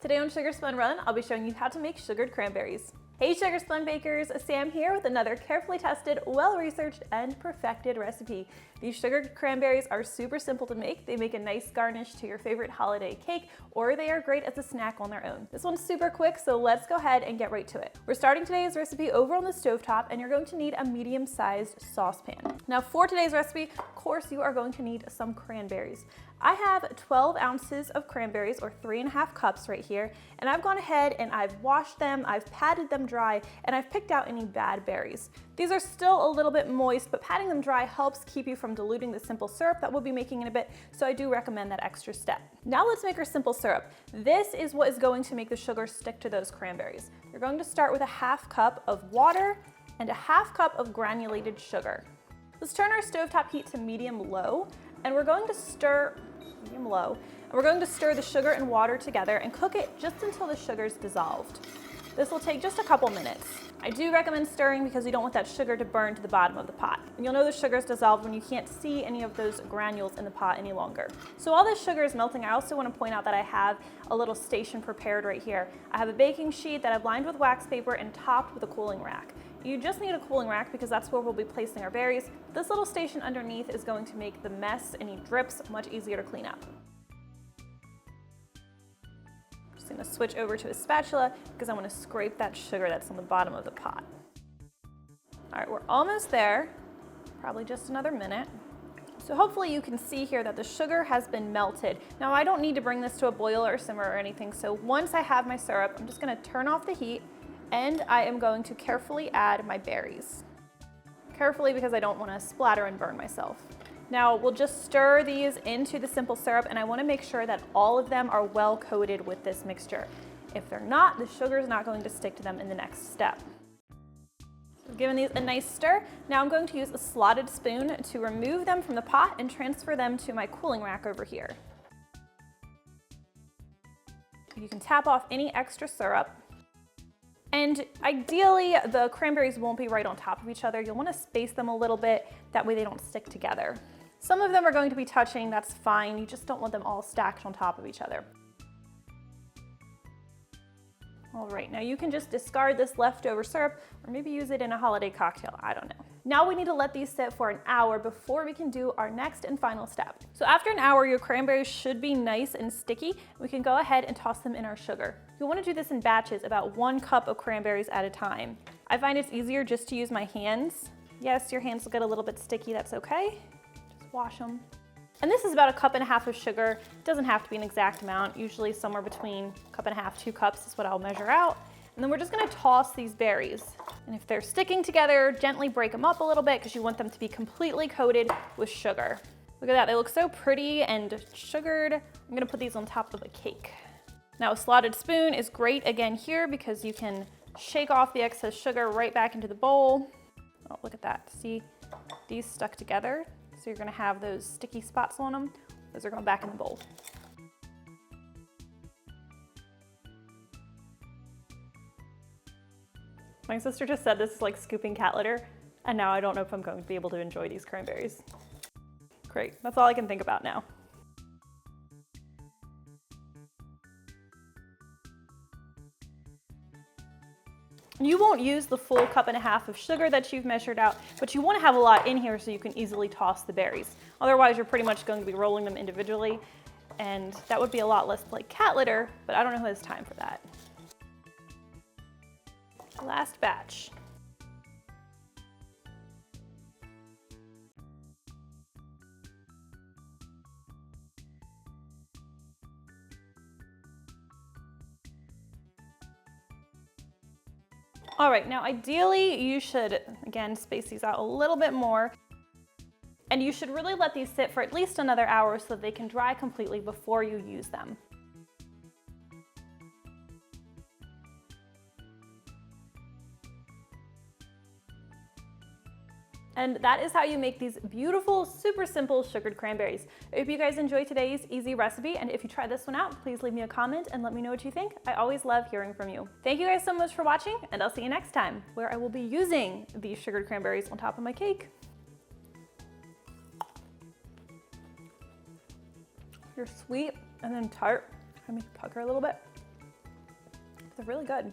Today on Sugar Spun Run, I'll be showing you how to make sugared cranberries. Hey Sugar Spun bakers, Sam here with another carefully tested, well-researched, and perfected recipe. These sugared cranberries are super simple to make. They make a nice garnish to your favorite holiday cake, or they are great as a snack on their own. This one's super quick, so let's go ahead and get right to it. We're starting today's recipe over on the stovetop, and you're going to need a medium-sized saucepan. Now for today's recipe, of course, you are going to need some cranberries. I have 12 ounces of cranberries, or 3.5 cups right here, and I've gone ahead and I've washed them, I've patted them dry, and I've picked out any bad berries. These are still a little bit moist, but patting them dry helps keep you from diluting the simple syrup that we'll be making in a bit, so I do recommend that extra step. Now let's make our simple syrup. This is what is going to make the sugar stick to those cranberries. You're going to start with a 1/2 cup of water and a 1/2 cup of granulated sugar. Let's turn our stovetop heat to medium-low, and we're going to stir medium-low, and we're going to stir the sugar and water together and cook it just until the sugar's dissolved. This will take just a couple minutes. I do recommend stirring because you don't want that sugar to burn to the bottom of the pot. And you'll know the sugar's dissolved when you can't see any of those granules in the pot any longer. So while this sugar is melting, I also want to point out that I have a little station prepared right here. I have a baking sheet that I've lined with wax paper and topped with a cooling rack. You just need a cooling rack because that's where we'll be placing our berries. This little station underneath is going to make the mess, any drips, much easier to clean up. I'm going to switch over to a spatula because I want to scrape that sugar that's on the bottom of the pot. All right, we're almost there, probably just another minute. So hopefully you can see here that the sugar has been melted. Now I don't need to bring this to a boil or simmer or anything, so once I have my syrup, I'm just going to turn off the heat and I am going to carefully add my berries. Carefully because I don't want to splatter and burn myself. Now we'll just stir these into the simple syrup, and I want to make sure that all of them are well coated with this mixture. If they're not, the sugar is not going to stick to them in the next step. So I've given these a nice stir. Now I'm going to use a slotted spoon to remove them from the pot and transfer them to my cooling rack over here. You can tap off any extra syrup. And ideally, the cranberries won't be right on top of each other. You'll want to space them a little bit, that way they don't stick together. Some of them are going to be touching, that's fine. You just don't want them all stacked on top of each other. All right, now you can just discard this leftover syrup or maybe use it in a holiday cocktail, I don't know. Now we need to let these sit for an hour before we can do our next and final step. So after an hour, your cranberries should be nice and sticky. We can go ahead and toss them in our sugar. You'll want to do this in batches, about 1 cup of cranberries at a time. I find it's easier just to use my hands. Yes, your hands will get a little bit sticky, that's okay. Just wash them. And this is about 1.5 cups of sugar. It doesn't have to be an exact amount, usually somewhere between 1.5 cups, 2 cups is what I'll measure out. And then we're just gonna toss these berries. And if they're sticking together, gently break them up a little bit because you want them to be completely coated with sugar. Look at that, they look so pretty and sugared. I'm gonna put these on top of a cake. Now a slotted spoon is great again here because you can shake off the excess sugar right back into the bowl. Oh, look at that, see, these stuck together. So you're gonna have those sticky spots on them. Those are going back in the bowl. My sister just said this is like scooping cat litter, and now I don't know if I'm going to be able to enjoy these cranberries. Great, that's all I can think about now. You won't use the full 1.5 cups of sugar that you've measured out, but you want to have a lot in here so you can easily toss the berries. Otherwise, you're pretty much going to be rolling them individually, and that would be a lot less like cat litter, but I don't know who has time for that. Last batch. All right, now ideally you should, again, space these out a little bit more, and you should really let these sit for at least another hour so that they can dry completely before you use them. And that is how you make these beautiful, super simple sugared cranberries. I hope you guys enjoyed today's easy recipe, and if you try this one out, please leave me a comment and let me know what you think. I always love hearing from you. Thank you guys so much for watching, and I'll see you next time, where I will be using these sugared cranberries on top of my cake. They're sweet and then tart. I make it pucker a little bit. They're really good.